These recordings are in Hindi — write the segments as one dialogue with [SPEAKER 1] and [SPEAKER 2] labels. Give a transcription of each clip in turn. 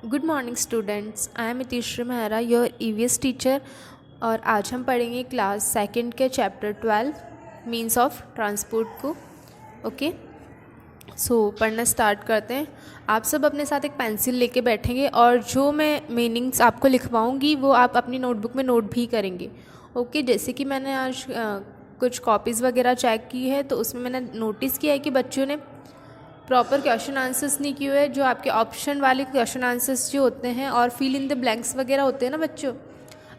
[SPEAKER 1] Good morning students, I am Itishree Mehra, your EVS teacher. और आज हम पढ़ेंगे क्लास सेकंड के चैप्टर 12 मीन्स ऑफ ट्रांसपोर्ट को। ओके, सो पढ़ना स्टार्ट करते हैं। आप सब अपने साथ एक पेंसिल लेके बैठेंगे और जो मैं मीनिंग्स आपको लिखवाऊंगी वो आप अपनी नोटबुक में नोट भी करेंगे। ओके, जैसे कि मैंने आज कुछ कॉपीज़ वगैरह चेक की है तो उसमें मैंने नोटिस किया है कि बच्चों ने प्रॉपर क्वेश्चन आंसर्स नहीं किए हुए। जो आपके ऑप्शन वाले क्वेश्चन आंसर्स जो होते हैं और फिल इन द ब्लैंक्स वगैरह होते हैं ना बच्चों,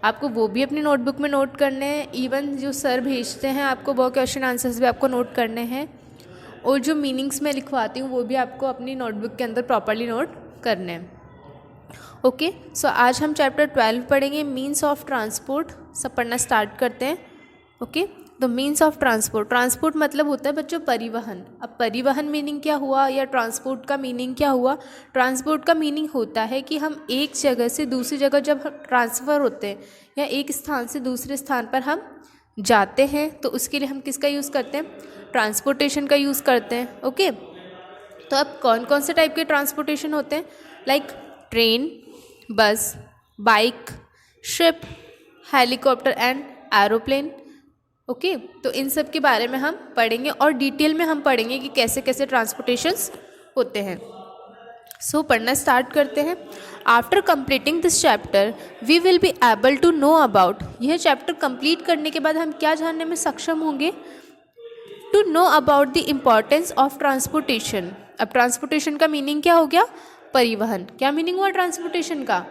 [SPEAKER 1] आपको वो भी अपनी नोटबुक में नोट करने हैं। इवन जो सर भेजते हैं आपको वो क्वेश्चन आंसर्स भी आपको नोट करने हैं, और जो मीनिंग्स मैं लिखवाती हूँ वो भी आपको अपनी नोटबुक के अंदर प्रॉपरली नोट करने हैं। ओके, सो आज हम चैप्टर 12 पढ़ेंगे, मीन्स ऑफ ट्रांसपोर्ट। सब पढ़ना स्टार्ट करते हैं। Okay, the means of transport. Transport मतलब होता है बच्चों परिवहन। अब परिवहन मीनिंग क्या हुआ या ट्रांसपोर्ट का मीनिंग क्या हुआ? ट्रांसपोर्ट का मीनिंग होता है कि हम एक जगह से दूसरी जगह जब ट्रांसफ़र होते हैं या एक स्थान से दूसरे स्थान पर हम जाते हैं तो उसके लिए हम किसका यूज़ करते हैं? ट्रांसपोर्टेशन का यूज़ करते हैं। ओके, तो अब कौन कौन से टाइप के ट्रांसपोर्टेशन होते हैं? लाइक ट्रेन, बस, bike, ship, helicopter and aeroplane. Okay, तो इन सब के बारे में हम पढ़ेंगे और डिटेल में हम पढ़ेंगे कि कैसे कैसे ट्रांसपोर्टेशंस होते हैं। सो पढ़ना स्टार्ट करते हैं। After completing this chapter we will be able to know about. यह चैप्टर कंप्लीट करने के बाद हम क्या जानने में सक्षम होंगे? To know about the importance of transportation. अब ट्रांसपोर्टेशन का मीनिंग क्या हो गया? परिवहन। क्या मीनिंग हुआ ट्रांसपोर्टेशन का?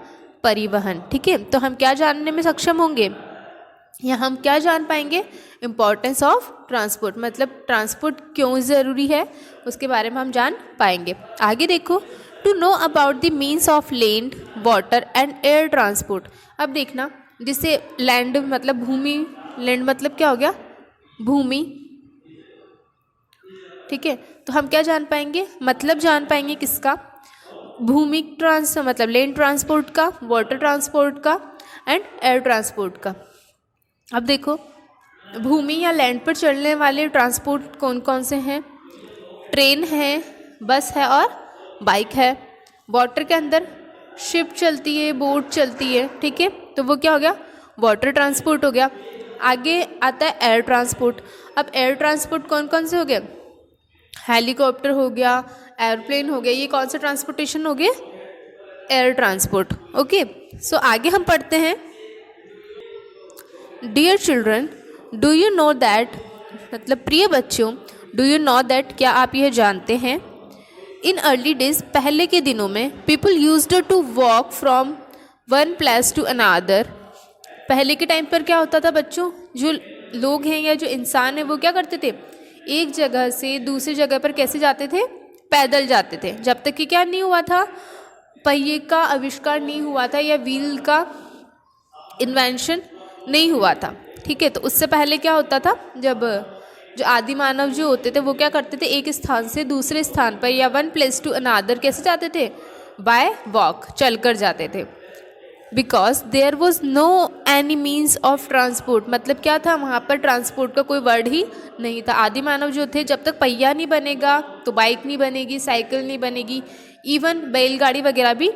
[SPEAKER 1] परिवहन। ठीक है, तो हम क्या जानने में सक्षम होंगे या हम क्या जान पाएंगे? इम्पॉर्टेंस ऑफ ट्रांसपोर्ट, मतलब ट्रांसपोर्ट क्यों ज़रूरी है उसके बारे में हम जान पाएंगे। आगे देखो, to know about the means of land, water and air transport. अब देखना, जिसे लैंड मतलब भूमि, लैंड मतलब क्या हो गया? भूमि। ठीक है, तो हम क्या जान पाएंगे? मतलब जान पाएंगे किसका? भूमि मतलब लैंड ट्रांसपोर्ट का, वाटर ट्रांसपोर्ट का एंड एयर ट्रांसपोर्ट का। अब देखो, भूमि या लैंड पर चलने वाले ट्रांसपोर्ट कौन कौन से हैं? ट्रेन है, बस है और बाइक है। वाटर के अंदर शिप चलती है, बोट चलती है। ठीक है, तो वो क्या हो गया? वाटर ट्रांसपोर्ट हो गया। आगे आता है एयर ट्रांसपोर्ट। अब एयर ट्रांसपोर्ट कौन कौन से हो गए? हेलीकॉप्टर हो गया, एयरप्लेन हो गया। ये कौन सा ट्रांसपोर्टेशन हो गया? Air transport. ओके, सो आगे हम पढ़ते हैं। Dear children, do you know that, मतलब प्रिय बच्चों, डू यू नो दैट, क्या आप यह जानते हैं? इन अर्ली डेज, पहले के दिनों में, people used to walk from one place to another. पहले के टाइम पर क्या होता था बच्चों? जो लोग हैं या जो इंसान है वो क्या करते थे? एक जगह से दूसरी जगह पर कैसे जाते थे? पैदल जाते थे। जब तक कि क्या नहीं हुआ था? पहिए का आविष्कार नहीं हुआ था या व्हील का इन्वेंशन नहीं हुआ था। ठीक है, तो उससे पहले क्या होता था? जब जो आदि मानव जो होते थे वो क्या करते थे? एक स्थान से दूसरे स्थान पर या वन प्लेस टू अनदर कैसे जाते थे? बाय वॉक, चलकर जाते थे। Because there was no any means of transport. मतलब क्या था? वहाँ पर ट्रांसपोर्ट का कोई वर्ड ही नहीं था। आदि मानव जो थे, जब तक पहिया नहीं बनेगा तो बाइक नहीं बनेगी, साइकिल नहीं बनेगी, इवन बैलगाड़ी वगैरह भी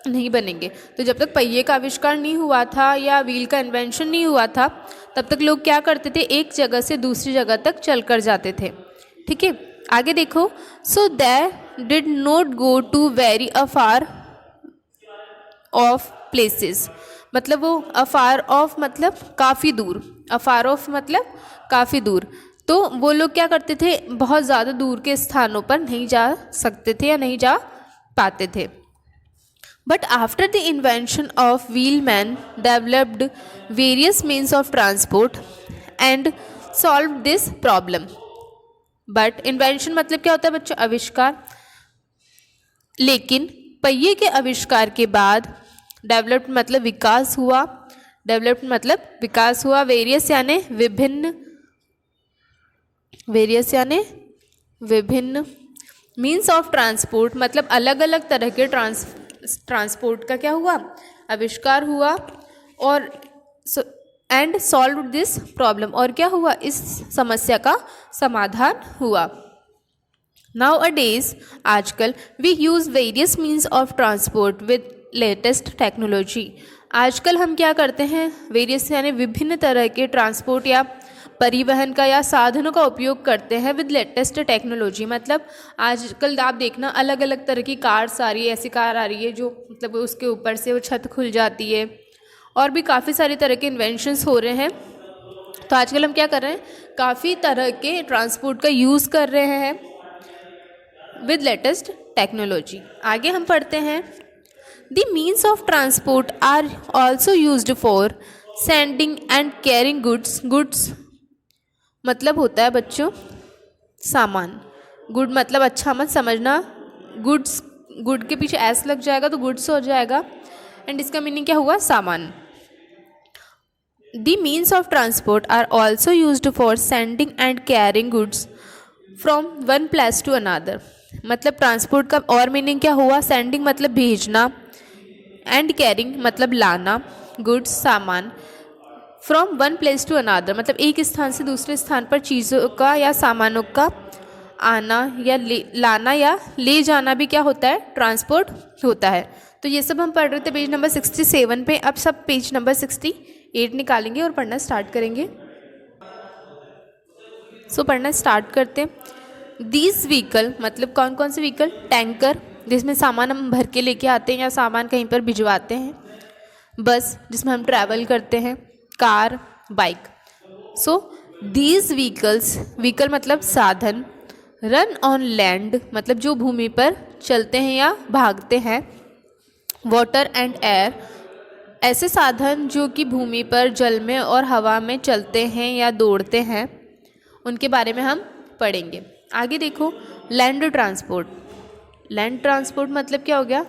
[SPEAKER 1] नहीं बनेंगे। तो जब तक पहिए का आविष्कार नहीं हुआ था या व्हील का इन्वेंशन नहीं हुआ था, तब तक लोग क्या करते थे? एक जगह से दूसरी जगह तक चल कर जाते थे। ठीक है, आगे देखो। So they did not go to very afar off places. मतलब वो अफार ऑफ मतलब काफ़ी दूर, अफार ऑफ मतलब काफ़ी दूर। तो वो लोग क्या करते थे? बहुत ज़्यादा दूर के स्थानों पर नहीं जा सकते थे या नहीं जा पाते थे। But after the invention of wheelman developed various means of transport and solved this problem. But invention मतलब क्या होता है बच्चों? आविष्कार। लेकिन पहिए के आविष्कार के बाद डेवलप्ड मतलब विकास हुआ, डेवलप्ड मतलब विकास हुआ, वेरियस यानी विभिन्न, वेरियस यानी विभिन्न, मीन्स ऑफ ट्रांसपोर्ट मतलब अलग अलग तरह के ट्रांसपोर्ट का क्या हुआ? आविष्कार हुआ। और एंड सॉल्व दिस प्रॉब्लम, और क्या हुआ? इस समस्या का समाधान हुआ। Nowadays, आजकल we use various means of transport with latest technology. आजकल हम क्या करते हैं, वेरियस यानी विभिन्न तरह के ट्रांसपोर्ट या परिवहन का या साधनों का उपयोग करते हैं विद लेटेस्ट टेक्नोलॉजी। मतलब आजकल आप देखना अलग अलग तरह की कार्स आ रही है, ऐसी कार आ रही है जो मतलब उसके ऊपर से वो छत खुल जाती है, और भी काफ़ी सारी तरह के इन्वेंशंस हो रहे हैं। तो आजकल हम क्या कर रहे हैं, काफ़ी तरह के ट्रांसपोर्ट का यूज़ कर रहे हैं विद लेटेस्ट टेक्नोलॉजी। आगे हम पढ़ते हैं, the means of transport are also used for sending and carrying goods मतलब होता है बच्चों सामान। गुड मतलब अच्छा मत समझना, गुड्स, गुड के पीछे एस लग जाएगा तो गुड्स हो जाएगा, एंड इसका मीनिंग क्या हुआ, सामान। The means of transport are also used for sending and carrying goods from one place to another. मतलब ट्रांसपोर्ट का और मीनिंग क्या हुआ, सेंडिंग मतलब भेजना, एंड कैरिंग मतलब लाना, गुड्स सामान, from one place to another मतलब एक स्थान से दूसरे स्थान पर चीज़ों का या सामानों का आना या लाना या ले जाना भी क्या होता है, ट्रांसपोर्ट होता है। तो ये सब हम पढ़ रहे थे पेज नंबर 67 पे। अब सब पेज नंबर 68 निकालेंगे और पढ़ना स्टार्ट करेंगे। सो पढ़ना स्टार्ट करते हैं। दीज व्हीकल मतलब कौन कौन से व्हीकल, टैंकर जिसमें सामान हम भर के लेके आते हैं या सामान कहीं पर भिजवाते हैं, बस जिसमें हम ट्रैवल करते हैं, car, bike. So these vehicles, vehicle मतलब साधन, रन ऑन लैंड मतलब जो भूमि पर चलते हैं या भागते हैं, वाटर एंड एयर ऐसे साधन जो कि भूमि पर, जल में और हवा में चलते हैं या दौड़ते हैं, उनके बारे में हम पढ़ेंगे। आगे देखो, लैंड ट्रांसपोर्ट। लैंड ट्रांसपोर्ट मतलब क्या हो गया,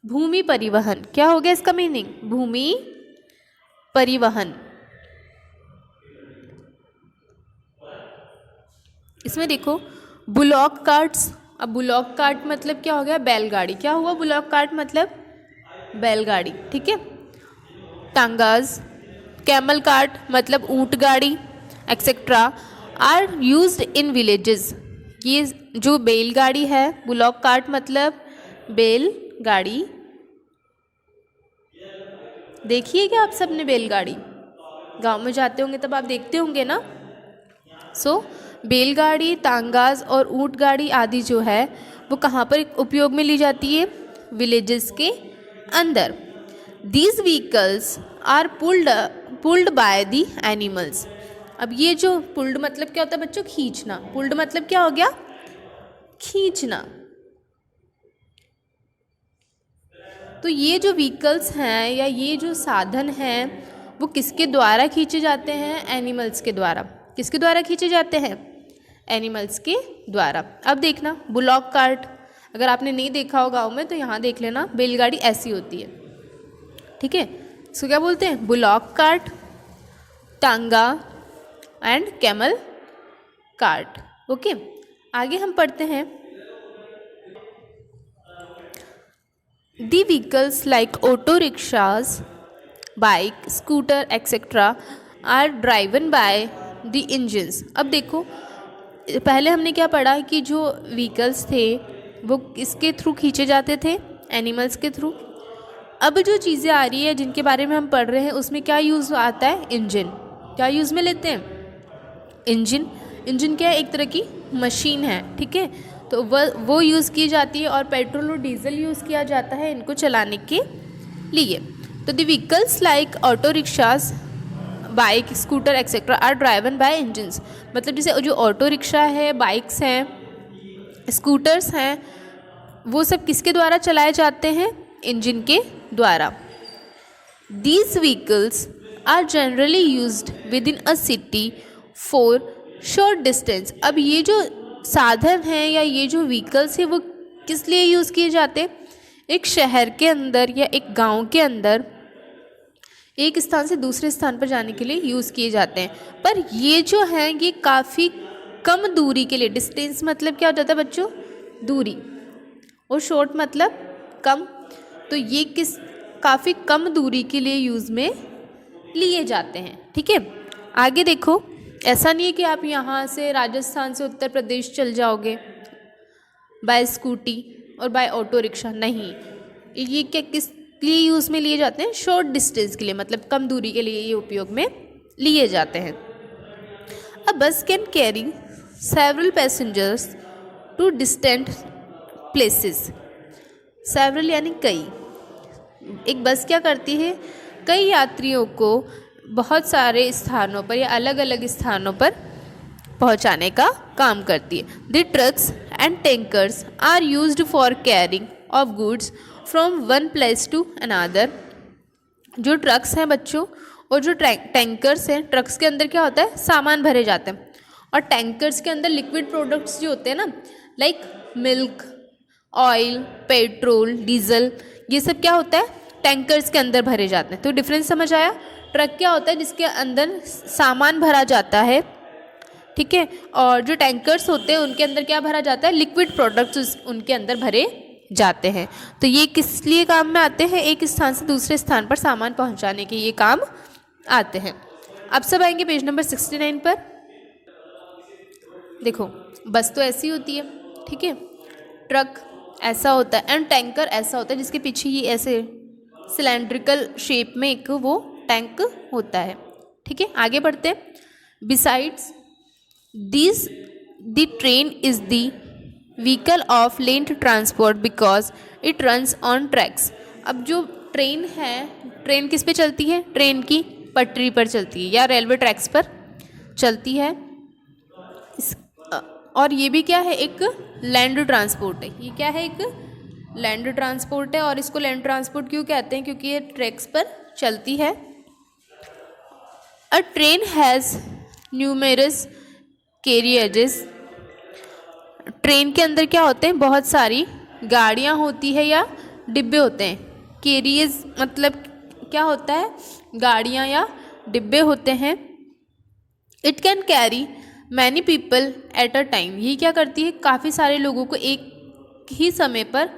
[SPEAKER 1] भूमि परिवहन। क्या हो गया इसका मीनिंग, भूमि परिवहन। इसमें देखो बुलॉक कार्ट्स। अब बुलॉक कार्ट मतलब क्या हो गया, बैलगाड़ी। क्या हुआ, बुलॉक कार्ट मतलब बैलगाड़ी, ठीक है। टांगाज, कैमल कार्ट मतलब ऊंट गाड़ी, etcetera are used in villages. ये जो बैलगाड़ी है, बुलॉक कार्ट मतलब बैलगाड़ी, देखिए क्या आप सबने बैलगाड़ी, गांव में जाते होंगे तब आप देखते होंगे ना। सो बैलगाड़ी, तांगाज और ऊंट गाड़ी आदि जो है वो कहाँ पर उपयोग में ली जाती है, विलेजेस के अंदर। These vehicles are pulled by the animals. अब ये जो पुल्ड मतलब क्या होता है बच्चों, खींचना। पुल्ड मतलब क्या हो गया, खींचना। तो ये जो व्हीकल्स हैं या ये जो साधन हैं वो किसके द्वारा खींचे जाते हैं, एनिमल्स के द्वारा। किसके द्वारा खींचे जाते हैं, एनिमल्स के द्वारा। अब देखना बुलॉक कार्ट, अगर आपने नहीं देखा हो गाँव में तो यहाँ देख लेना, बैलगाड़ी ऐसी होती है, ठीक है। इसको क्या बोलते हैं, bullock cart, tonga and camel cart. Okay, आगे हम पढ़ते हैं, the vehicles like auto rickshaws, bike, scooter etcetera are driven by the engines. अब देखो पहले हमने क्या पढ़ा कि जो व्हीकल्स थे वो किसके थ्रू खींचे जाते थे, एनिमल्स के थ्रू। अब जो चीज़ें आ रही है जिनके बारे में हम पढ़ रहे हैं उसमें क्या यूज़ आता है, इंजन। क्या यूज़ में लेते हैं, इंजन। इंजन क्या है, एक तरह की मशीन है, ठीक है। तो वो यूज़ की जाती है और पेट्रोल और डीजल यूज़ किया जाता है इनको चलाने के लिए। तो the vehicles like auto rickshaws, bike, scooter etcetera are driven by engines. मतलब जैसे जो ऑटो रिक्शा है, बाइक्स हैं, स्कूटर्स हैं, वो सब किसके द्वारा चलाए जाते हैं, इंजन के द्वारा। These vehicles are generally used within a city for short distance. अब ये जो साधन हैं या ये जो व्हीकल्स हैं वो किस लिए यूज़ किए जाते हैं, एक शहर के अंदर या एक गांव के अंदर एक स्थान से दूसरे स्थान पर जाने के लिए यूज़ किए जाते हैं। पर ये जो हैं ये काफ़ी कम दूरी के लिए, डिस्टेंस मतलब क्या हो जाता है बच्चों, दूरी, और शॉर्ट मतलब कम। तो ये काफ़ी कम दूरी के लिए यूज़ में लिए जाते हैं, ठीक है। आगे देखो, ऐसा नहीं है कि आप यहाँ से राजस्थान से उत्तर प्रदेश चल जाओगे, बाय स्कूटी और बाय ऑटो रिक्शा नहीं। ये क्या किस लिए यूज़ में लिए जाते हैं? शॉर्ट डिस्टेंस के लिए, मतलब कम दूरी के लिए ये उपयोग में लिए जाते हैं। A bus can carry several passengers to distant places. Several यानी कई। एक बस क्या करती है? कई यात्रियों को बहुत सारे स्थानों पर या अलग अलग स्थानों पर पहुंचाने का काम करती है। The trucks and tankers are used for carrying of goods from one place to another. जो ट्रक्स हैं बच्चों और जो टैंकर्स हैं, ट्रक्स के अंदर क्या होता है? सामान भरे जाते हैं, और टैंकर्स के अंदर लिक्विड प्रोडक्ट्स जो होते हैं ना, like milk, oil, petrol, diesel, ये सब क्या होता है? टैंकर्स के अंदर भरे जाते हैं। तो डिफरेंस समझ आया? ट्रक क्या होता है? जिसके अंदर सामान भरा जाता है, ठीक है, और जो टैंकर्स होते हैं उनके अंदर क्या भरा जाता है? लिक्विड प्रोडक्ट्स उनके अंदर भरे जाते हैं। तो ये किस लिए काम में आते हैं? एक स्थान से दूसरे स्थान पर सामान पहुंचाने के ये काम आते हैं। अब सब आएंगे पेज नंबर 69 पर। देखो, बस तो ऐसी होती है, ठीक है, ट्रक ऐसा होता है एंड टैंकर ऐसा होता है जिसके पीछे ये ऐसे सिलेंड्रिकल शेप में एक वो टैंक होता है, ठीक है। आगे बढ़ते हैं। Besides this the train is the vehicle of land transport because it runs on tracks. अब जो ट्रेन है, ट्रेन किस पे चलती है? ट्रेन की पटरी पर चलती है या रेलवे ट्रैक्स पर चलती है। और ये भी क्या है? एक लैंड ट्रांसपोर्ट है। ये क्या है? एक लैंड ट्रांसपोर्ट है। और इसको लैंड ट्रांसपोर्ट क्यों कहते हैं? क्योंकि ये ट्रैक्स पर चलती है। A train has numerous carriages. Train के अंदर क्या होते हैं? बहुत सारी गाड़ियाँ होती है या डिब्बे होते हैं। कैरियज मतलब क्या होता है? गाड़ियाँ या डिब्बे होते हैं। It can carry many people at a time. ये क्या करती है? काफ़ी सारे लोगों को एक ही समय पर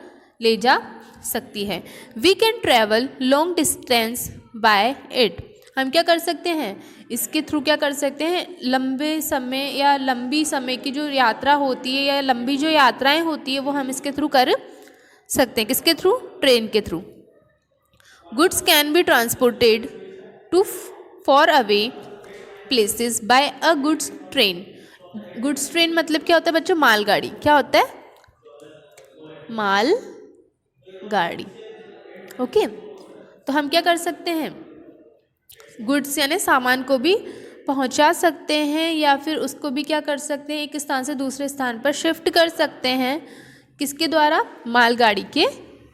[SPEAKER 1] ले जा सकती है। We can travel long distance by it. हम क्या कर सकते हैं? इसके थ्रू क्या कर सकते हैं? लंबे समय या लंबी समय की जो यात्रा होती है या लंबी जो यात्राएं होती है वो हम इसके थ्रू कर सकते हैं। किसके थ्रू? ट्रेन के through. Goods can be transported to far away places by a goods train. Goods train मतलब क्या होता है बच्चों? मालगाड़ी। क्या होता है? माल गाड़ी। ओके, तो हम क्या कर सकते हैं? गुड्स यानी सामान को भी पहुंचा सकते हैं या फिर उसको भी क्या कर सकते हैं? एक स्थान से दूसरे स्थान पर शिफ्ट कर सकते हैं। किसके द्वारा? मालगाड़ी के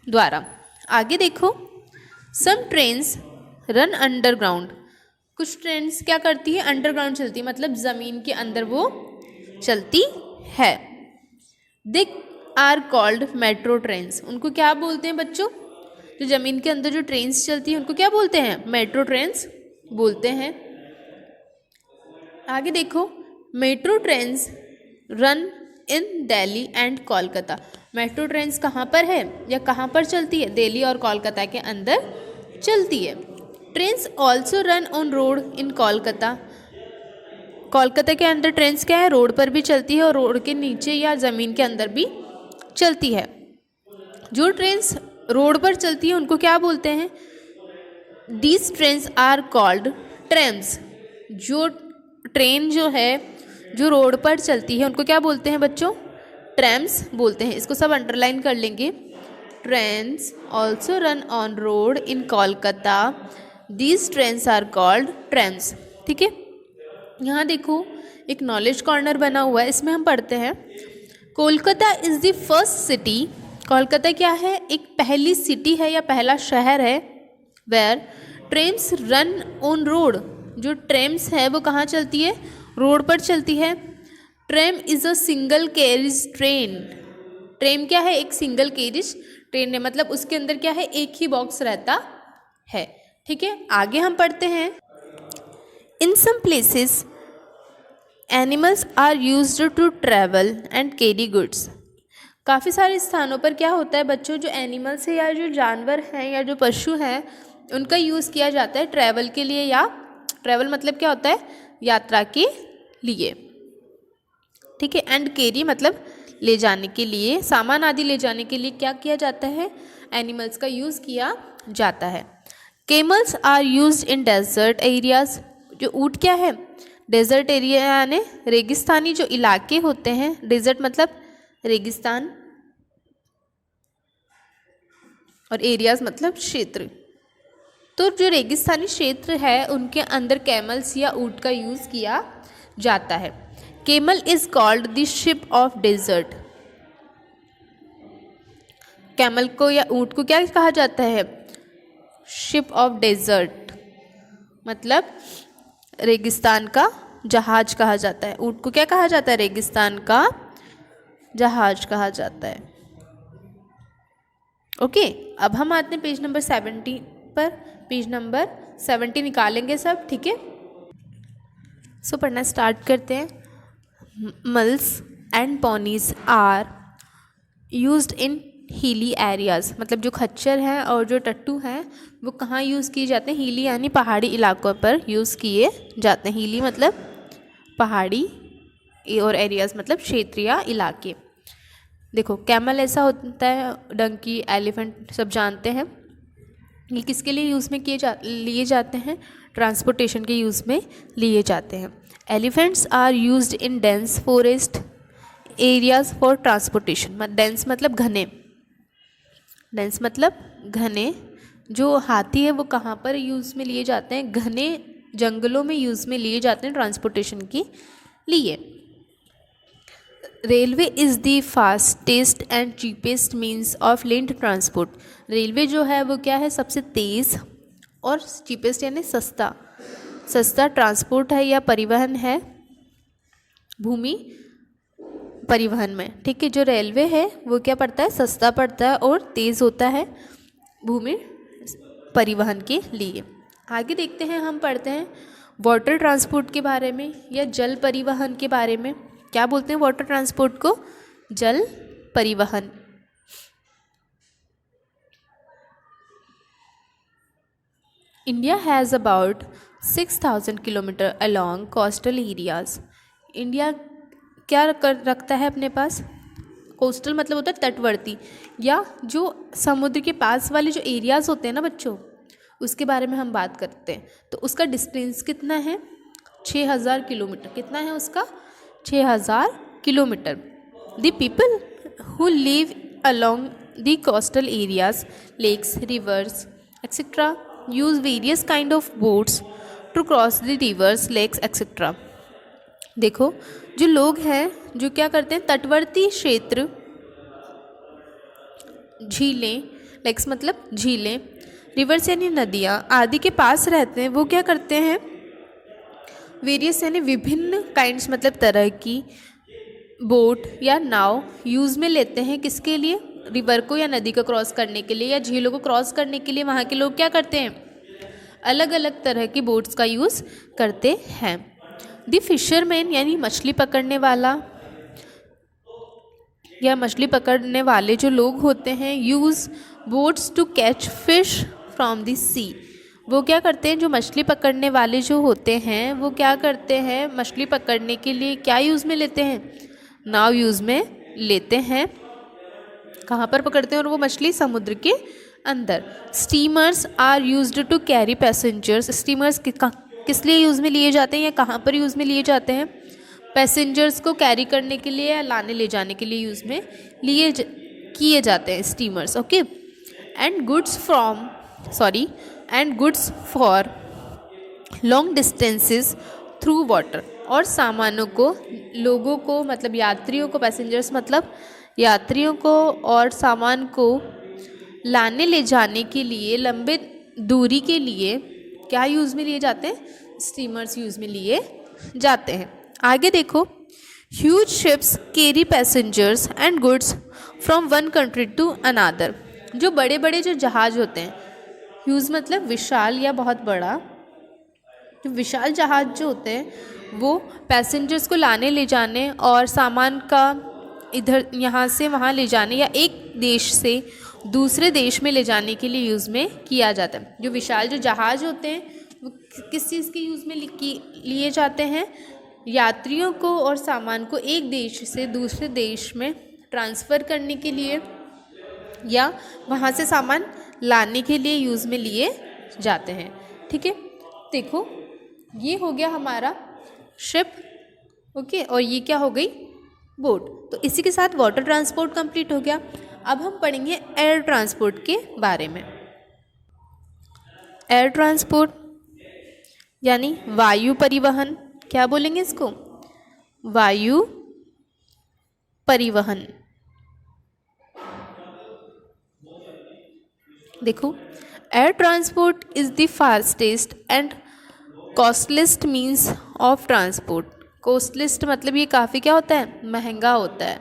[SPEAKER 1] द्वारा। आगे देखो, सम ट्रेन्स रन अंडरग्राउंड। कुछ ट्रेन्स क्या करती है? अंडरग्राउंड चलती है, मतलब ज़मीन के अंदर वो चलती है। They are called metro trains. उनको क्या बोलते हैं बच्चों? जो ज़मीन के अंदर जो ट्रेन्स चलती हैं उनको क्या बोलते हैं? मेट्रो ट्रेन्स बोलते हैं। आगे देखो, metro trains run in Delhi and Kolkata. Metro trains कहाँ पर है या कहाँ पर चलती है? दिल्ली और कोलकाता के अंदर चलती है। Trains also run on road in Kolkata. Kolkata के अंदर ट्रेन्स क्या है? रोड पर भी चलती है और रोड के नीचे या ज़मीन के अंदर भी चलती है। जो ट्रेन्स रोड पर चलती है उनको क्या बोलते हैं? These trains are called trams. जो ट्रेन जो है जो रोड पर चलती है उनको क्या बोलते हैं बच्चों? ट्रैम्स बोलते हैं। इसको सब अंडरलाइन कर लेंगे। Trains also run on road in Kolkata. These trains are called trams. ठीक है, यहाँ देखो एक नॉलेज कॉर्नर बना हुआ है, इसमें हम पढ़ते हैं Kolkata is the first city. Kolkata क्या है? एक पहली सिटी है या पहला शहर है where trains run on road. जो ट्रेम्स है वो कहाँ चलती है? रोड पर चलती है। Tram is a single carriage train. Train क्या है? एक सिंगल कैरिज ट्रेन है, मतलब उसके अंदर क्या है? एक ही बॉक्स रहता है। ठीक है, आगे हम पढ़ते हैं। In some places animals are used to travel and carry goods. काफ़ी सारे स्थानों पर क्या होता है बच्चों? जो एनिमल्स है या जो जानवर हैं या जो पशु हैं उनका यूज़ किया जाता है ट्रैवल के लिए, या ट्रैवल मतलब क्या होता है? यात्रा के लिए। ठीक है, एंड कैरी मतलब ले जाने के लिए, सामान आदि ले जाने के लिए क्या किया जाता है, एनिमल्स का यूज़ किया जाता है। Camels are used in desert areas. जो ऊँट क्या है, डेजर्ट एरिया यानी रेगिस्तानी जो इलाके होते हैं, डेजर्ट मतलब रेगिस्तान और एरियाज मतलब क्षेत्र, तो जो रेगिस्तानी क्षेत्र है उनके अंदर कैमल्स या ऊँट का यूज़ किया जाता है। Camel is called the ship of desert. Camel को या ऊँट को क्या कहा जाता है, शिप ऑफ डेजर्ट, मतलब रेगिस्तान का जहाज कहा जाता है। ऊँट को क्या कहा जाता है, रेगिस्तान का जहाज कहा जाता है। ओके, अब हम आते हैं पेज नंबर 70 पर। पेज नंबर 70 निकालेंगे सब, ठीक है। सो पढ़ना स्टार्ट करते हैं। Mules and ponies are used in hilly areas, मतलब जो खच्चर हैं और जो टट्टू हैं वो कहाँ यूज़ किए जाते हैं, हिली यानी पहाड़ी इलाकों पर यूज़ किए जाते हैं। हिली मतलब पहाड़ी और एरियाज मतलब क्षेत्रीय इलाके। देखो कैमल ऐसा होता है, डंकी, एलिफेंट सब जानते हैं। ये किसके लिए यूज़ में लिए जाते हैं, ट्रांसपोर्टेशन के यूज़ में लिए जाते हैं। Elephants are used in dense forest areas for transportation. Dense मतलब घने, डेंस मतलब घने। जो हाथी है वो कहाँ पर यूज़ में लिए जाते हैं, घने जंगलों में यूज़ में लिए जाते हैं ट्रांसपोर्टेशन के लिए। Railway is the fastest and cheapest means of land transport. Railway जो है वो क्या है, सबसे तेज़ और चीपेस्ट यानी सस्ता ट्रांसपोर्ट है या परिवहन है भूमि परिवहन में, ठीक है। जो रेलवे है वो क्या पड़ता है, सस्ता पड़ता है और तेज़ होता है भूमि परिवहन के लिए। आगे देखते हैं, हम पढ़ते हैं वाटर ट्रांसपोर्ट के बारे में या जल परिवहन के बारे में। क्या बोलते हैं वाटर ट्रांसपोर्ट को, जल परिवहन। India has about 6000 kilometre along coastal areas. India क्या रखता है अपने पास, कोस्टल मतलब होता है तटवर्ती, या जो समुद्र के पास वाले जो एरियाज़ होते हैं ना बच्चों, उसके बारे में हम बात करते हैं। तो उसका डिस्टेंस कितना है, 6000 किलोमीटर। कितना है उसका, 6000 kilometre. The people who live along the coastal areas, lakes, rivers, etc. use various kind of boats to cross the rivers, lakes, etc. देखो जो लोग हैं जो क्या करते हैं, तटवर्ती क्षेत्र, झीलें, लेक्स मतलब झीलें, रिवर्स यानी नदियाँ आदि के पास रहते हैं, वो क्या करते हैं, वेरियस यानी विभिन्न काइंड्स मतलब तरह की बोट या नाव यूज़ में लेते हैं। किसके लिए, रिवर को या नदी को क्रॉस करने के लिए या झीलों को क्रॉस करने के लिए वहाँ के लोग क्या करते हैं, अलग अलग तरह की बोट्स का यूज़ करते हैं। द फिशरमैन यानी मछली पकड़ने वाला या मछली पकड़ने वाले जो लोग होते हैं, use boats to catch fish from the sea. वो क्या करते हैं, जो मछली पकड़ने वाले जो होते हैं वो क्या करते हैं, मछली पकड़ने के लिए क्या यूज़ में लेते हैं, नाव यूज़ में लेते हैं। कहाँ पर पकड़ते हैं और वो मछली, समुद्र के अंदर। Steamers are used to carry passengers. Steamers किस लिए यूज़ में लिए जाते हैं या कहाँ पर यूज़ में लिए जाते हैं, पैसेंजर्स को कैरी करने के लिए या लाने ले जाने के लिए यूज़ में किए जाते हैं steamers. Okay, and goods for long distances through water. और सामानों को, लोगों को मतलब यात्रियों को, पैसेंजर्स मतलब यात्रियों को और सामान को लाने ले जाने के लिए लंबे दूरी के लिए क्या यूज़ में लिए जाते हैं, स्टीमर्स यूज़ में लिए जाते हैं। आगे देखो, huge ships carry passengers and goods from one country to another. जो बड़े बड़े जो जहाज़ होते हैं, ह्यूज मतलब विशाल या बहुत बड़ा, जो विशाल जहाज़ जो होते हैं वो पैसेंजर्स को लाने ले जाने और सामान का इधर यहाँ से वहाँ ले जाने या एक देश से दूसरे देश में ले जाने के लिए यूज़ में किया जाता है। जो विशाल जो जहाज़ होते हैं वो किस चीज़ के यूज़ में लिए जाते हैं, यात्रियों को और सामान को एक देश से दूसरे देश में ट्रांसफ़र करने के लिए या वहाँ से सामान लाने के लिए यूज़ में लिए जाते हैं। ठीक है, देखो ये हो गया हमारा शिप, ओके, और ये क्या हो गई, बोट। तो इसी के साथ वाटर ट्रांसपोर्ट कंप्लीट हो गया। अब हम पढ़ेंगे एयर ट्रांसपोर्ट के बारे में। एयर ट्रांसपोर्ट यानी वायु परिवहन, क्या बोलेंगे इसको, वायु परिवहन। देखो, air transport is the fastest and costliest means of transport. Costliest मतलब ये काफ़ी क्या होता है, महंगा होता है।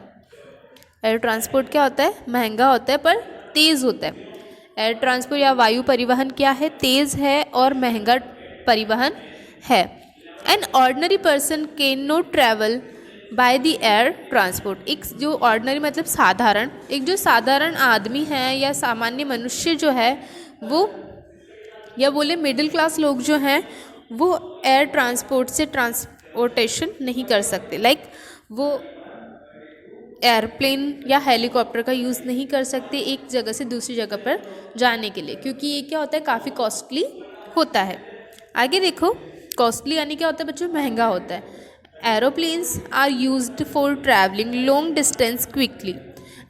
[SPEAKER 1] एयर ट्रांसपोर्ट क्या होता है, महंगा होता है पर तेज़ होता है। एयर ट्रांसपोर्ट या वायु परिवहन क्या है, तेज़ है और महंगा परिवहन है। An ordinary person can not travel by the air transport. एक जो ऑर्डनरी मतलब साधारण, एक जो साधारण आदमी है या सामान्य मनुष्य जो है वो, या बोले मिडिल क्लास लोग जो हैं, वो एयर ट्रांसपोर्ट से ट्रांसपोर्टेशन नहीं कर सकते। लाइक वो एयरप्लेन या हेलीकॉप्टर का यूज़ नहीं कर सकते एक जगह से दूसरी जगह पर जाने के लिए, क्योंकि ये क्या होता है, काफ़ी कॉस्टली होता है। आगे देखो, कॉस्टली यानी क्या होता है बच्चों, महंगा होता है। Aeroplanes are used for travelling long distance quickly.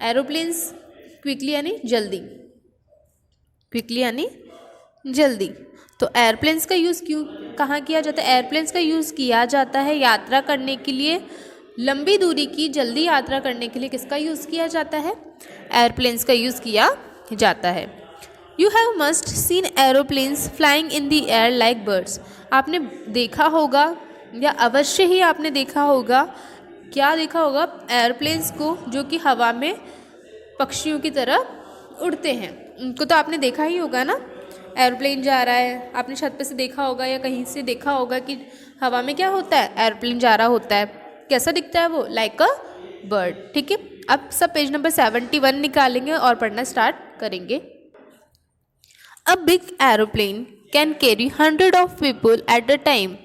[SPEAKER 1] Aeroplanes quickly यानी जल्दी, क्विकली यानी जल्दी। तो एयरप्लेन्स का यूज़ क्यों कहाँ किया जाता है, एयरप्लेन्स का यूज़ किया जाता है यात्रा करने के लिए, लंबी दूरी की जल्दी यात्रा करने के लिए किसका यूज़ किया जाता है, एयरप्लेन्स का यूज़ किया जाता है। You have must seen aeroplanes flying in the air like birds. आपने देखा होगा या अवश्य ही आपने देखा होगा, क्या देखा होगा, एयरप्लेन्स को जो कि हवा में पक्षियों की तरह उड़ते हैं। उनको तो आपने देखा ही होगा ना, एयरप्लेन जा रहा है, आपने छत पे से देखा होगा या कहीं से देखा होगा कि हवा में क्या होता है, एयरप्लेन जा रहा होता है। कैसा दिखता है वो, लाइक अ बर्ड। ठीक है, अब सब पेज नंबर 71 निकालेंगे और पढ़ना स्टार्ट करेंगे। A big aeroplane can carry 100 of people at a time.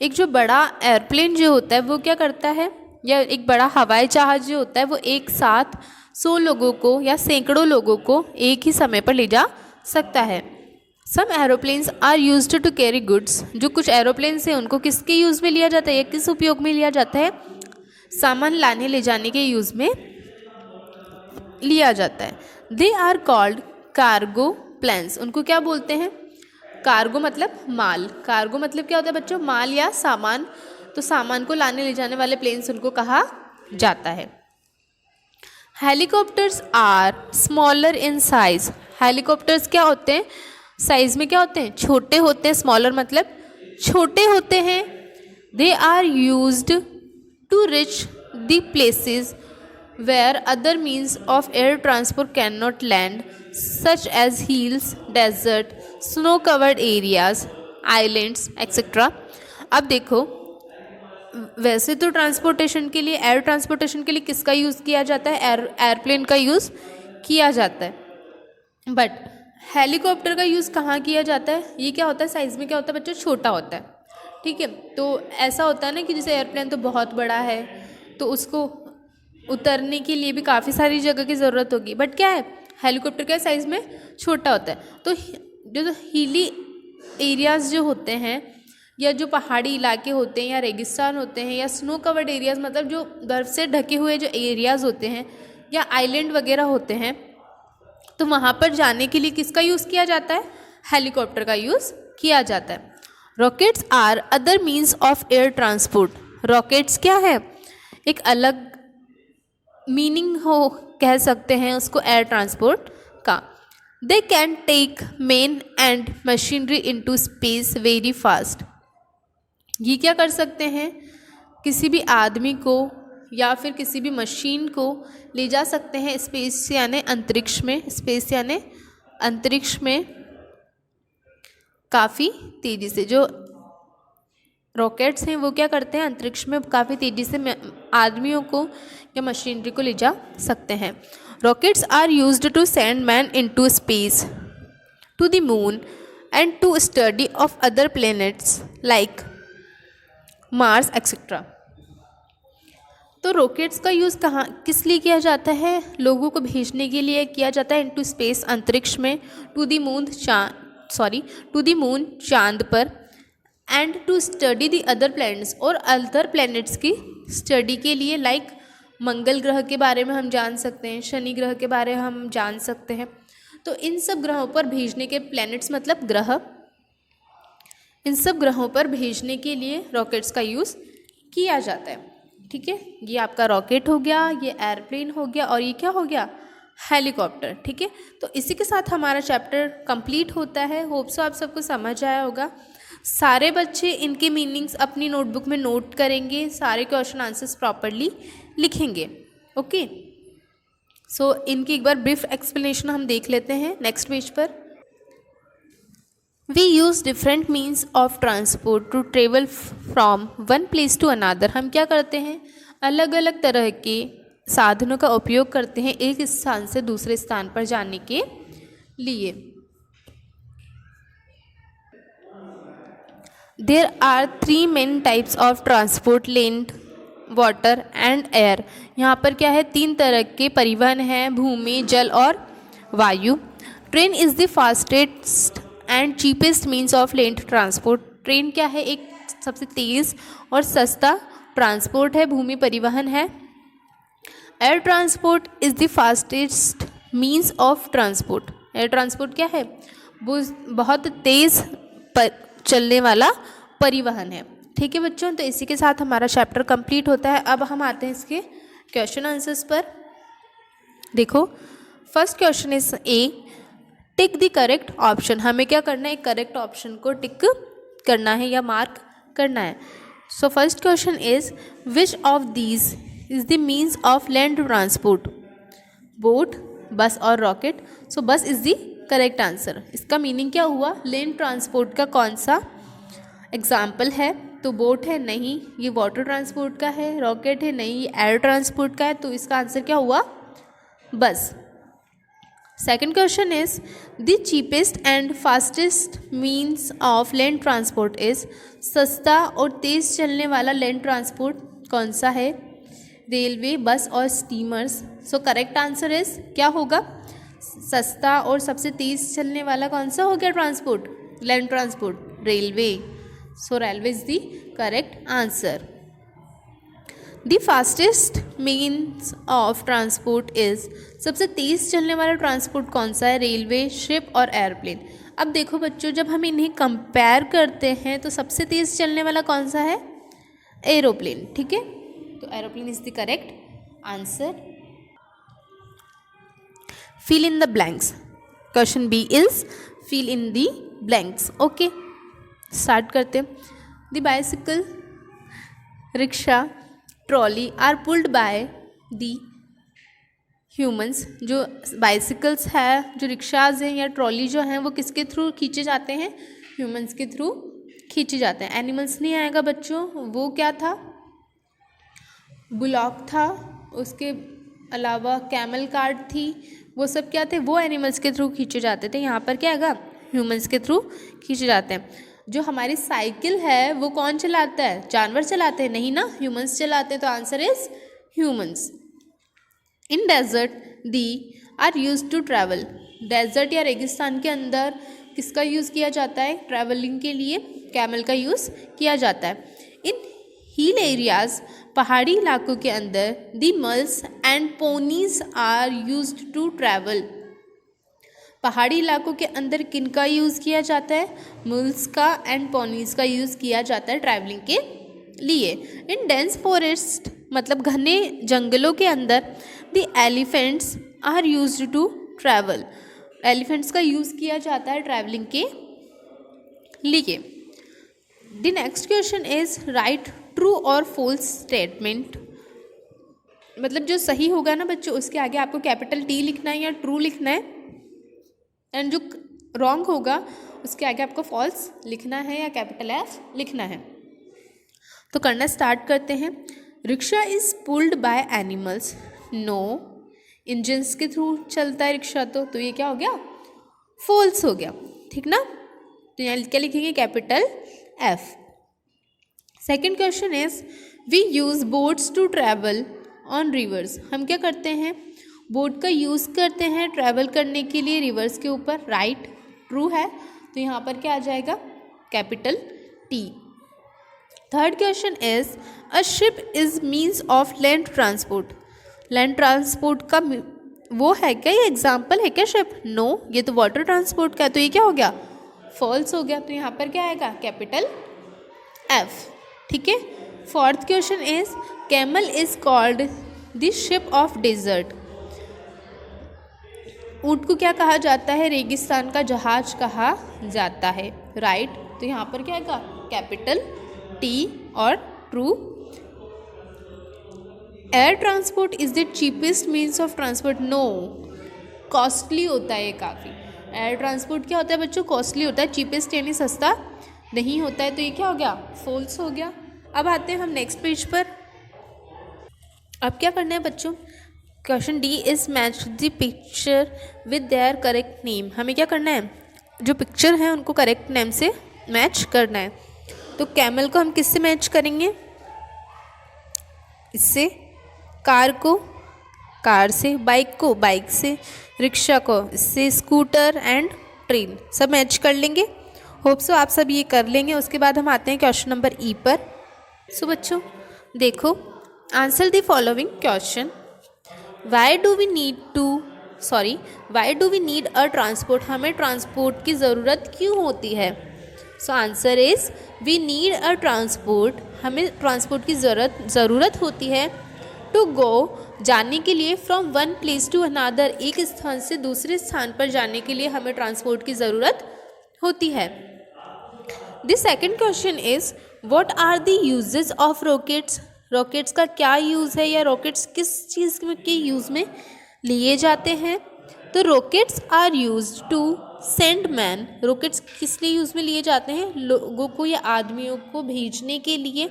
[SPEAKER 1] एक जो बड़ा एयरप्लेन जो होता है वो क्या करता है, या एक बड़ा हवाई जहाज जो होता है वो एक साथ 100 लोगों को या सैकड़ों लोगों को एक ही समय पर ले जा सकता है। Some aeroplanes are used to carry goods. जो कुछ एरोप्लेन्स हैं उनको किसके यूज़ में लिया जाता है या किस उपयोग में लिया जाता है, सामान लाने ले जाने के यूज़ में लिया जाता है। They are called cargo planes. उनको क्या बोलते हैं, कार्गो मतलब माल। कार्गो मतलब क्या होता है बच्चों, माल या सामान। तो सामान को लाने ले जाने वाले प्लेन्स उनको कहा जाता है। Helicopters are smaller in size. Helicopters क्या होते हैं, साइज में क्या होते हैं, छोटे होते हैं। स्मॉलर मतलब छोटे होते हैं। They are used to reach the places where other means of air transport can not land, such as hills, desert, snow covered areas, islands etcetera. अब देखो, वैसे तो ट्रांसपोर्टेशन के लिए, एयर ट्रांसपोर्टेशन के लिए किसका यूज़ किया जाता है, एयरप्लेन का यूज़ किया जाता है। बट हेलीकॉप्टर का यूज़ कहाँ किया जाता है, ये क्या होता है, साइज़ में क्या होता है बच्चों, छोटा होता है। ठीक है, तो ऐसा होता है ना कि जैसे एयरप्लेन तो बहुत बड़ा है तो उसको उतरने के लिए भी काफ़ी सारी जगह की ज़रूरत होगी, बट क्या है, हेलीकॉप्टर का साइज़ में छोटा होता है। तो जो हिली एरियाज़ जो होते हैं या जो पहाड़ी इलाके होते हैं या रेगिस्तान होते हैं या स्नो कवर्ड एरियाज़ मतलब जो बर्फ़ से ढके हुए जो एरियाज़ होते हैं या आइलैंड वगैरह होते हैं, तो वहाँ पर जाने के लिए किसका यूज़ किया जाता है, हेलीकॉप्टर का यूज़ किया जाता है। Rockets are other means of air transport. Rockets क्या है, एक अलग मीनिंग हो कह सकते हैं उसको एयर ट्रांसपोर्ट का। They can take men and machinery into space very fast. ये क्या कर सकते हैं, किसी भी आदमी को या फिर किसी भी मशीन को ले जा सकते हैं स्पेस यानी अंतरिक्ष में। स्पेस यानी अंतरिक्ष में काफ़ी तेज़ी से। जो रॉकेट्स हैं वो क्या करते हैं, अंतरिक्ष में काफ़ी तेज़ी से आदमियों को या मशीनरी को ले जा सकते हैं। Rockets are used to send man into space, to the moon and to study of other planets like Mars etcetera. तो रॉकेट्स का यूज़ कहाँ किस लिए किया जाता है? लोगों को भेजने के लिए किया जाता है इनटू स्पेस, अंतरिक्ष में, टू द मून चांद पर, and to study the other planets, और अदर प्लैनेट्स की स्टडी के लिए, लाइक मंगल ग्रह के बारे में हम जान सकते हैं, शनि ग्रह के बारे में हम जान सकते हैं। तो इन सब ग्रहों पर भेजने के, प्लैनेट्स मतलब ग्रह, इन सब ग्रहों पर भेजने के लिए रॉकेट्स का यूज़ किया जाता है। ठीक है, ये आपका रॉकेट हो गया, ये एयरप्लेन हो गया, और ये क्या हो गया? हेलीकॉप्टर। ठीक है, तो इसी के साथ हमारा चैप्टर कंप्लीट होता है। होप सो आप सबको समझ आया होगा। सारे बच्चे इनके मीनिंग्स अपनी नोटबुक में नोट करेंगे, सारे क्वेश्चन आंसर्स प्रॉपरली लिखेंगे। ओके, सो इनकी एक बार ब्रीफ एक्सप्लेनेशन हम देख लेते हैं नेक्स्ट पेज पर। We use different means of transport to travel from one place to another। हम क्या करते हैं? अलग अलग तरह के साधनों का उपयोग करते हैं एक स्थान से दूसरे स्थान पर जाने के लिए। There are 3 main types of transport: land, water and air। यहाँ पर क्या है? 3 तरह के परिवहन हैं, भूमि, जल और वायु। Train is the fastest and cheapest means of land transport. Train क्या है? एक सबसे तेज़ और सस्ता ट्रांसपोर्ट है, भूमि परिवहन है। Air transport is the fastest means of transport. Air transport क्या है? वो बहुत तेज़ चलने वाला परिवहन है। ठीक है बच्चों, तो इसी के साथ हमारा चैप्टर कंप्लीट होता है। अब हम आते हैं इसके क्वेश्चन आंसर्स पर। देखो, first question is a, tick the correct option. हमें क्या करना है? करेक्ट ऑप्शन को टिक करना है या मार्क करना है। So first question is, which of these is the means of land transport? Boat, बस और रॉकेट। सो बस इज द करेक्ट आंसर। इसका मीनिंग क्या हुआ? लैंड ट्रांसपोर्ट का कौन सा एग्जाम्पल है? तो बोट है, नहीं। ये वाटर ट्रांसपोर्ट का है। रॉकेट है, नहीं। ये एयर ट्रांसपोर्ट का है। तो इसका आंसर क्या हुआ? बस। Second question is, the cheapest and fastest means of land transport is. सस्ता और तेज़ चलने वाला लैंड ट्रांसपोर्ट कौन सा है? रेलवे, बस और steamers. So correct answer is क्या होगा? सस्ता और सबसे तेज़ चलने वाला कौन सा हो गया transport? Land transport, railway. So railway is the correct answer. The fastest means of transport is. सबसे तेज़ चलने वाला ट्रांसपोर्ट कौन सा है? रेलवे, शिप और एयरप्लेन। अब देखो बच्चों, जब हम इन्हें कंपेयर करते हैं तो सबसे तेज़ चलने वाला कौन सा है? एरोप्लेन। ठीक है, तो aeroplane is the correct answer. Fill in the blanks. Question B is fill in the blanks. Okay, start करते हैं। The bicycle, rickshaw, trolley are pulled by the humans. जो बाइसिकल्स है, जो रिक्शाज हैं या ट्रॉली जो हैं, वो किसके थ्रू खींचे जाते हैं? ह्यूमंस के थ्रू खींचे जाते हैं। एनिमल्स नहीं आएगा बच्चों, वो क्या था? बुलॉक था, उसके अलावा कैमल कार्ट थी, वो सब क्या थे? वो एनिमल्स के थ्रू खींचे जाते थे। यहाँ पर क्या आएगा? ह्यूमंस के थ्रू खींचे जाते हैं। जो हमारी साइकिल है वो कौन चलाता है? जानवर चलाते हैं? नहीं ना, ह्यूमंस चलाते हैं। तो answer is humans. In desert the are use to travel. Desert या रेगिस्तान के अंदर किसका यूज़ किया जाता है? ट्रैवलिंग के लिए कैमल का यूज़ किया जाता है। इन हिल एरियाज, पहाड़ी इलाकों के अंदर, the mules and ponies are used to travel. पहाड़ी इलाकों के अंदर किन का यूज़ किया जाता है? मुल्स का एंड पोनीज का यूज़ किया जाता है ट्रैवलिंग के लिए। इन डेंस फॉरेस्ट मतलब घने जंगलों के अंदर, the elephants are used to travel. Elephants का यूज़ किया जाता है ट्रैवलिंग के लिए। The next question is right true और फॉल्स स्टेटमेंट। मतलब जो सही होगा ना बच्चों, उसके आगे आपको कैपिटल टी लिखना है या ट्रू लिखना है, एंड जो रॉन्ग होगा उसके आगे आपको फॉल्स लिखना है या कैपिटल एफ लिखना है। तो करना स्टार्ट करते हैं। Rickshaw is pulled by animals. No, engines के थ्रू चलता है रिक्शा। तो ये क्या हो गया? फॉल्स हो गया। ठीक ना, तो यहाँ क्या लिखेंगे? Capital F. Second question is we use boats to travel on rivers. हम क्या करते हैं, बोट का यूज़ करते हैं ट्रैवल करने के लिए रिवर्स के ऊपर। राइट, ट्रू है। तो यहाँ पर क्या आ जाएगा, capital T. Third question is a ship is means of land transport. Land transport का वो है क्या, ये एग्जाम्पल है क्या शिप? नो, ये तो वाटर ट्रांसपोर्ट का है। तो ये क्या हो गया, फॉल्स हो गया। तो यहाँ पर क्या आएगा, कैपिटल एफ। ठीक है। Fourth question is camel is called the ship of desert. ऊँट को क्या कहा जाता है, रेगिस्तान का जहाज कहा जाता है। राइट, तो यहाँ पर क्या आएगा, कैपिटल टी और true. Air transport is the cheapest means of transport. No, costly होता है ये काफ़ी। एयर ट्रांसपोर्ट क्या होता है बच्चों, कॉस्टली होता है। चीपेस्ट यानी सस्ता नहीं होता है। तो ये क्या हो गया, फॉल्स हो गया। अब आते हैं हम नेक्स्ट पेज पर। अब क्या करना है बच्चों, question D is match the picture with their correct name. हमें क्या करना है, जो पिक्चर है उनको करेक्ट नेम से मैच करना है। तो कैमल को हम किससे मैच करेंगे, इससे, कार को कार से, बाइक को बाइक से, रिक्शा को इससे, स्कूटर एंड ट्रेन सब मैच कर लेंगे। होप सो आप सब ये कर लेंगे। उसके बाद हम आते हैं क्वेश्चन नंबर ई पर। सो बच्चों देखो, answer the following question. Why do we need a transport. हमें ट्रांसपोर्ट की ज़रूरत क्यों होती है। So answer is we need a transport. हमें ट्रांसपोर्ट की ज़रूरत होती है टू गो, जाने के लिए, from one place to another, एक स्थान से दूसरे स्थान पर जाने के लिए हमें ट्रांसपोर्ट की ज़रूरत होती है। The second question is what are the uses of rockets. Rockets का क्या यूज़ है, या रॉकेट्स किस चीज़ के यूज़ में लिए जाते हैं। तो rockets are use to send man. Rockets किस लिए यूज़ में लिए जाते हैं, लोगों को या आदमियों को भेजने के लिए।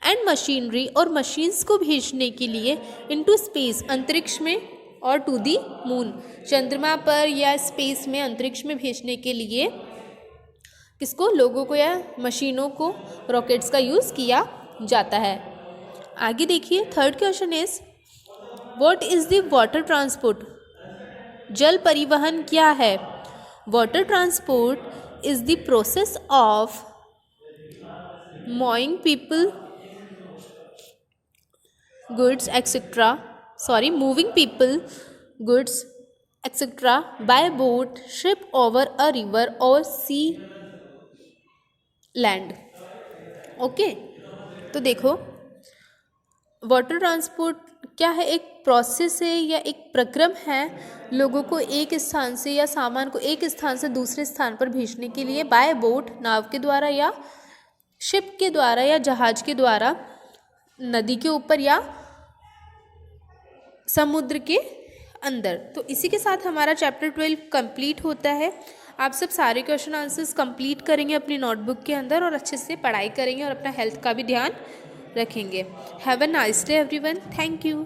[SPEAKER 1] एंड मशीनरी, और मशीन्स को भेजने के लिए, इनटू स्पेस, अंतरिक्ष में, और टू दी मून, चंद्रमा पर या स्पेस में, अंतरिक्ष में भेजने के लिए किसको, लोगों को या मशीनों को रॉकेट्स का यूज़ किया जाता है। आगे देखिए, third question is what is the water transport. जल परिवहन क्या है। Water transport is the process of moving people, goods etc. moving people, goods etc. by boat, ship, over a river or sea, land. Okay, तो देखो वाटर ट्रांसपोर्ट क्या है, एक प्रोसेस है या एक प्रक्रम है लोगों को एक स्थान से या सामान को एक स्थान से दूसरे स्थान पर भेजने के लिए, बाय बोट, नाव के द्वारा, या शिप के द्वारा, या जहाज के द्वारा, नदी के ऊपर या समुद्र के अंदर। तो इसी के साथ हमारा चैप्टर 12 कंप्लीट होता है। आप सब सारे क्वेश्चन आंसर्स कंप्लीट करेंगे अपनी नोटबुक के अंदर और अच्छे से पढ़ाई करेंगे और अपना हेल्थ का भी ध्यान रखेंगे। Have a nice day everyone. Thank you.